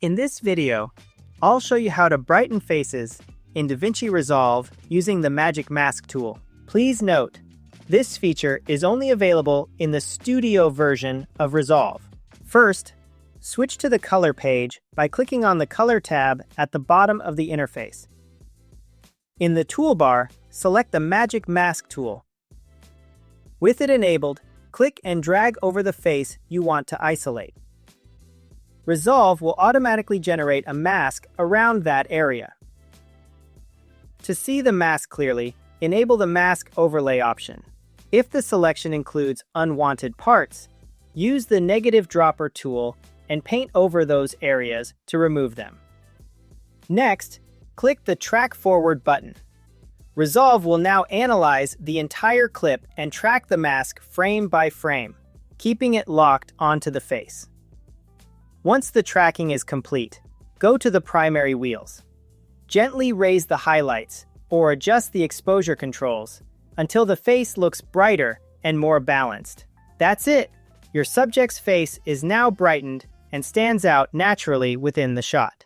In this video, I'll show you how to brighten faces in DaVinci Resolve using the Magic Mask tool. Please note, this feature is only available in the Studio version of Resolve. First, switch to the Color page by clicking on the Color tab at the bottom of the interface. In the toolbar, select the Magic Mask tool. With it enabled, click and drag over the face you want to isolate. Resolve will automatically generate a mask around that area. To see the mask clearly, enable the Mask Overlay option. If the selection includes unwanted parts, use the negative dropper tool and paint over those areas to remove them. Next, click the Track Forward button. Resolve will now analyze the entire clip and track the mask frame by frame, keeping it locked onto the face. Once the tracking is complete, go to the primary wheels. Gently raise the highlights or adjust the exposure controls until the face looks brighter and more balanced. That's it! Your subject's face is now brightened and stands out naturally within the shot.